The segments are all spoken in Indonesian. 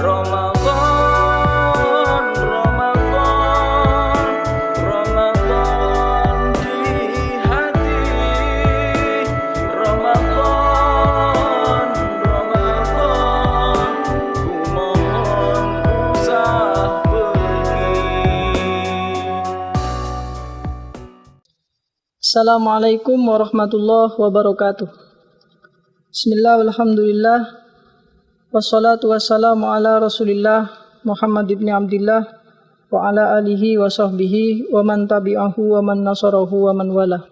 Ramadan, Ramadan, Ramadan di hati. Ramadan, Ramadan, ku mohon usah pergi. Assalamualaikum warahmatullahi wabarakatuh. Bismillah, alhamdulillah, wassalatu wassalamu ala rasulillah Muhammad ibn Abdillah wa ala alihi wa sahbihi wa man tabi'ahu wa man nasarahu wa man wala.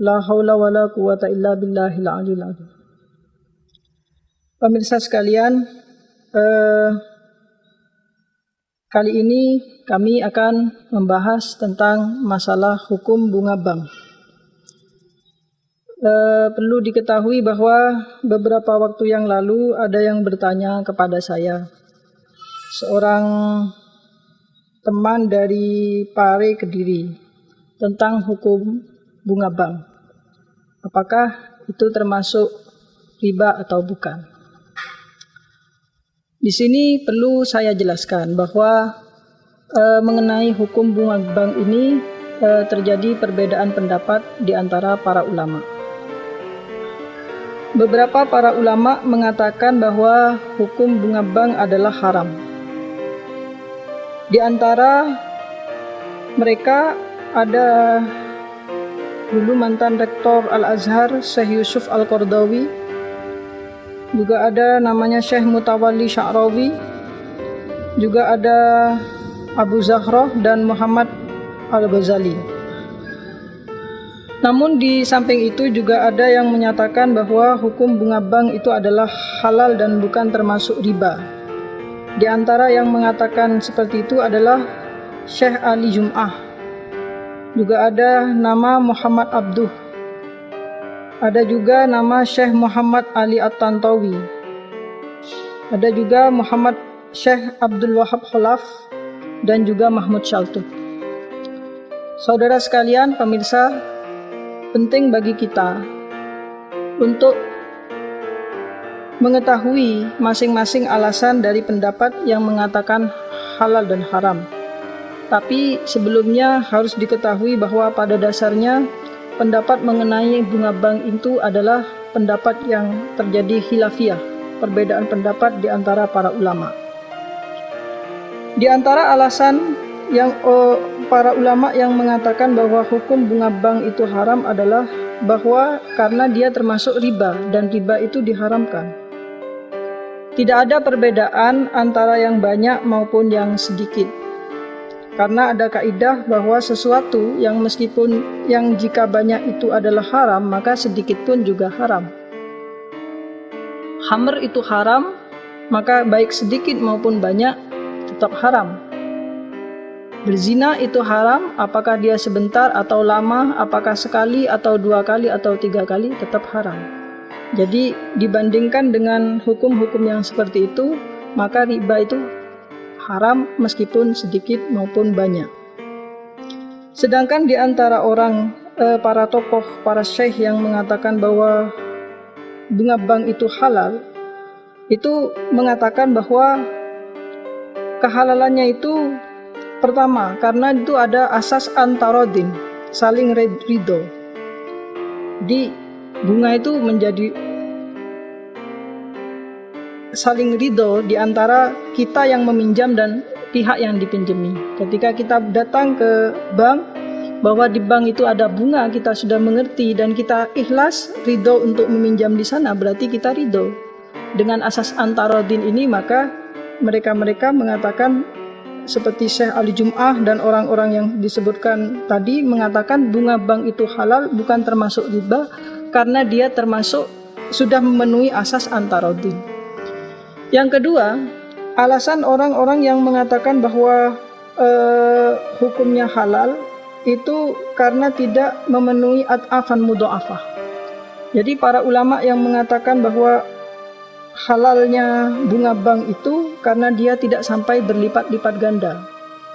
La hawla wa la quwata illa billahil aliyil azim. Pemirsa sekalian, kali ini kami akan membahas tentang masalah hukum bunga bank. Perlu diketahui bahwa beberapa waktu yang lalu ada yang bertanya kepada saya, seorang teman dari Pare Kediri, tentang hukum bunga bank. Apakah itu termasuk riba atau bukan? Di sini perlu saya jelaskan bahwa mengenai hukum bunga bank ini terjadi perbedaan pendapat di antara para ulama. Beberapa para ulama mengatakan bahwa hukum bunga bank adalah haram. Di antara mereka ada dulu mantan rektor Al-Azhar Syekh Yusuf Al-Qardawi, juga ada namanya Syekh Mutawalli Sya'rawi, juga ada Abu Zahroh dan Muhammad Al-Ghazali. Namun di samping itu juga ada yang menyatakan bahwa hukum bunga bank itu adalah halal dan bukan termasuk riba. Di antara yang mengatakan seperti itu adalah Syekh Ali Jum'ah. Juga ada nama Muhammad Abduh. Ada juga nama Syekh Muhammad Ali At-Tantawi. Ada juga Muhammad Syekh Abdul Wahab Khalaf dan juga Mahmud Syaltut. Saudara sekalian, pemirsa, penting bagi kita untuk mengetahui masing-masing alasan dari pendapat yang mengatakan halal dan haram. Tapi sebelumnya harus diketahui bahwa pada dasarnya pendapat mengenai bunga bank itu adalah pendapat yang terjadi khilafiyah, perbedaan pendapat di antara para ulama. Di antara alasan yang para ulama yang mengatakan bahwa hukum bunga bank itu haram adalah bahwa karena dia termasuk riba dan riba itu diharamkan. Tidak ada perbedaan antara yang banyak maupun yang sedikit. Karena ada kaidah bahwa sesuatu yang meskipun yang jika banyak itu adalah haram, maka sedikit pun juga haram. Khamr itu haram, maka baik sedikit maupun banyak tetap haram. Berzina itu haram, apakah dia sebentar atau lama, apakah sekali atau dua kali atau tiga kali, tetap haram. Jadi dibandingkan dengan hukum-hukum yang seperti itu, maka riba itu haram meskipun sedikit maupun banyak. Sedangkan di antara orang, para tokoh, para syekh yang mengatakan bahwa bunga bank itu halal, itu mengatakan bahwa kehalalannya itu pertama, karena itu ada asas antarodin, saling ridho. Di bunga itu menjadi saling ridho di antara kita yang meminjam dan pihak yang dipinjami. Ketika kita datang ke bank, bahwa di bank itu ada bunga, kita sudah mengerti dan kita ikhlas ridho untuk meminjam di sana, berarti kita ridho. Dengan asas antarodin ini, maka mereka mengatakan seperti Syekh Ali Jum'ah dan orang-orang yang disebutkan tadi mengatakan bunga bank itu halal, bukan termasuk riba, karena dia termasuk sudah memenuhi asas antarodin. Yang kedua, alasan orang-orang yang mengatakan bahwa hukumnya halal itu karena tidak memenuhi ad'afan mudha'afah. Jadi para ulama yang mengatakan bahwa halalnya bunga bank itu karena dia tidak sampai berlipat-lipat ganda.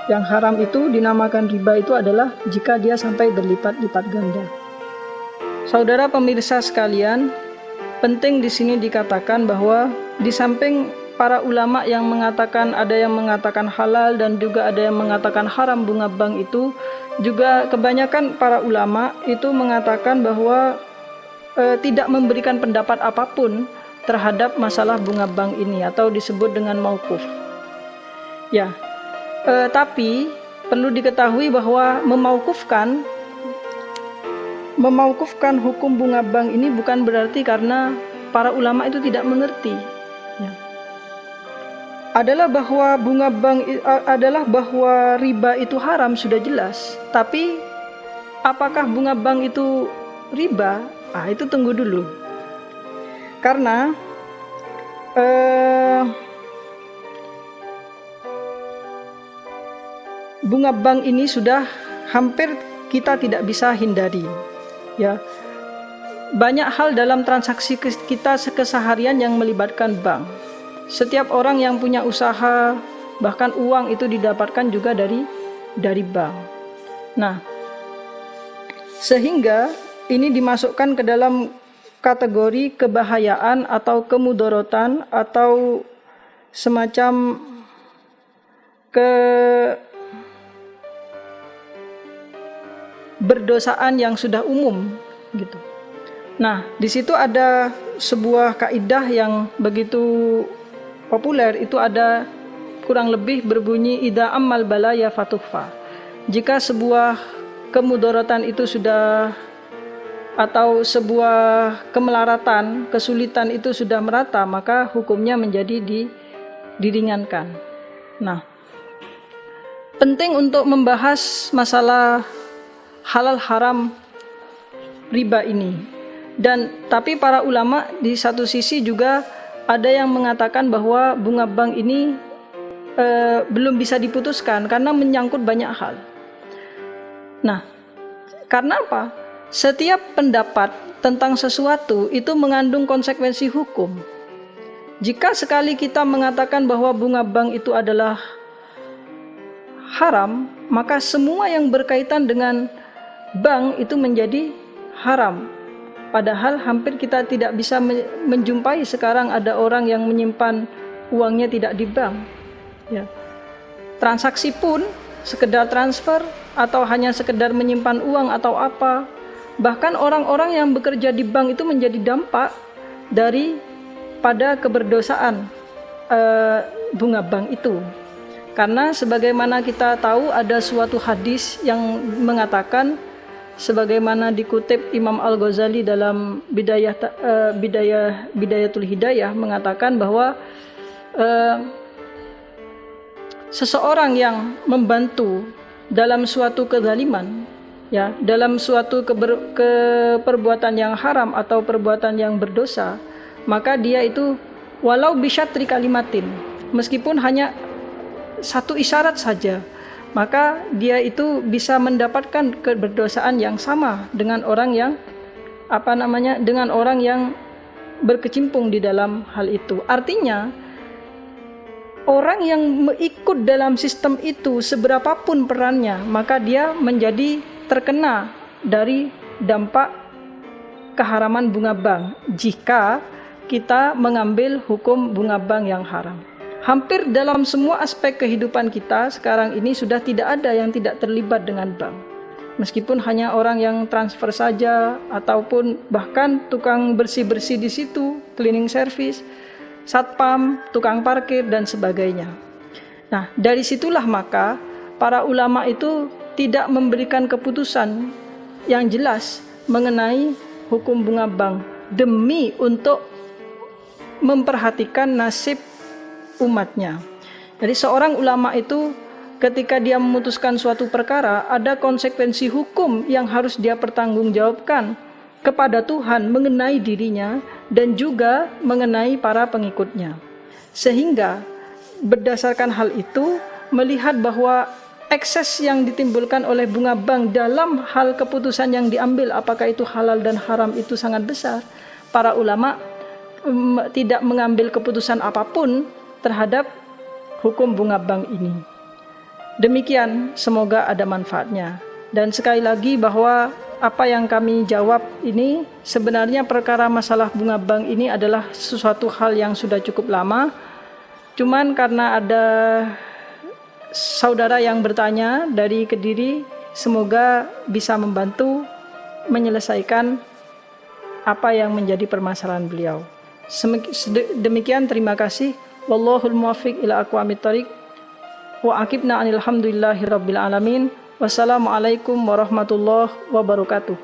Yang haram itu dinamakan riba itu adalah jika dia sampai berlipat-lipat ganda. Saudara pemirsa sekalian, penting di sini dikatakan bahwa di samping para ulama yang mengatakan, ada yang mengatakan halal dan juga ada yang mengatakan haram bunga bank itu, juga kebanyakan para ulama itu mengatakan bahwa tidak memberikan pendapat apapun terhadap masalah bunga bank ini, atau disebut dengan mauquf. Ya, tapi perlu diketahui bahwa memaukufkan hukum bunga bank ini bukan berarti karena para ulama itu tidak mengerti. Ya. Bahwa riba itu haram sudah jelas, tapi apakah bunga bank itu riba? Itu tunggu dulu. Karena bunga bank ini sudah hampir kita tidak bisa hindari. Ya, banyak hal dalam transaksi kita keseharian yang melibatkan bank. Setiap orang yang punya usaha, bahkan uang itu didapatkan juga dari bank. Nah, sehingga ini dimasukkan ke dalam kategori kebahayaan atau kemudorotan atau semacam berdosaan yang sudah umum gitu. Nah, di situ ada sebuah kaidah yang begitu populer, itu ada kurang lebih berbunyi idza ammal balaya fatuhfa. Jika sebuah kemudorotan itu sudah, atau sebuah kemelaratan, kesulitan itu sudah merata, maka hukumnya menjadi diringankan. Nah, penting untuk membahas masalah halal haram riba ini. Tapi para ulama di satu sisi juga ada yang mengatakan bahwa bunga bank ini belum bisa diputuskan karena menyangkut banyak hal. Nah, karena apa? Setiap pendapat tentang sesuatu itu mengandung konsekuensi hukum. Jika sekali kita mengatakan bahwa bunga bank itu adalah haram, maka semua yang berkaitan dengan bank itu menjadi haram. Padahal hampir kita tidak bisa menjumpai sekarang ada orang yang menyimpan uangnya tidak di bank. Ya. Transaksi pun sekedar transfer atau hanya sekedar menyimpan uang atau apa. Bahkan orang-orang yang bekerja di bank itu menjadi dampak daripada keberdosaan bunga bank itu. Karena sebagaimana kita tahu ada suatu hadis yang mengatakan, sebagaimana dikutip Imam Al-Ghazali dalam Bidayatul Hidayah, mengatakan bahwa seseorang yang membantu dalam suatu kezaliman, ya, dalam suatu perbuatan yang haram atau perbuatan yang berdosa, maka dia itu walau bisyatri kalimatin, meskipun hanya satu isyarat saja, maka dia itu bisa mendapatkan keberdosaan yang sama dengan orang yang dengan orang yang berkecimpung di dalam hal itu. Artinya orang yang ikut dalam sistem itu seberapapun perannya, maka dia menjadi terkena dari dampak keharaman bunga bank jika kita mengambil hukum bunga bank yang haram. Hampir dalam semua aspek kehidupan kita sekarang ini sudah tidak ada yang tidak terlibat dengan bank. Meskipun hanya orang yang transfer saja, ataupun bahkan tukang bersih-bersih di situ, cleaning service, satpam, tukang parkir, dan sebagainya. Nah, dari situlah maka para ulama itu tidak memberikan keputusan yang jelas mengenai hukum bunga bank demi untuk memperhatikan nasib umatnya. Jadi seorang ulama itu ketika dia memutuskan suatu perkara, ada konsekuensi hukum yang harus dia pertanggungjawabkan kepada Tuhan mengenai dirinya dan juga mengenai para pengikutnya. Sehingga berdasarkan hal itu, melihat bahwa ekses yang ditimbulkan oleh bunga bank dalam hal keputusan yang diambil apakah itu halal dan haram itu sangat besar, para ulama tidak mengambil keputusan apapun terhadap hukum bunga bank ini. Demikian, semoga ada manfaatnya. Dan sekali lagi bahwa apa yang kami jawab ini sebenarnya perkara masalah bunga bank ini adalah sesuatu hal yang sudah cukup lama, Cuman karena ada saudara yang bertanya dari Kediri, semoga bisa membantu menyelesaikan apa yang menjadi permasalahan beliau. Demikian, terima kasih. Wallahul muwaffiq ila aqwamit thoriq. Wa aqibna anil hamdulillahi rabbil alamin. Wassalamualaikum warahmatullahi wabarakatuh.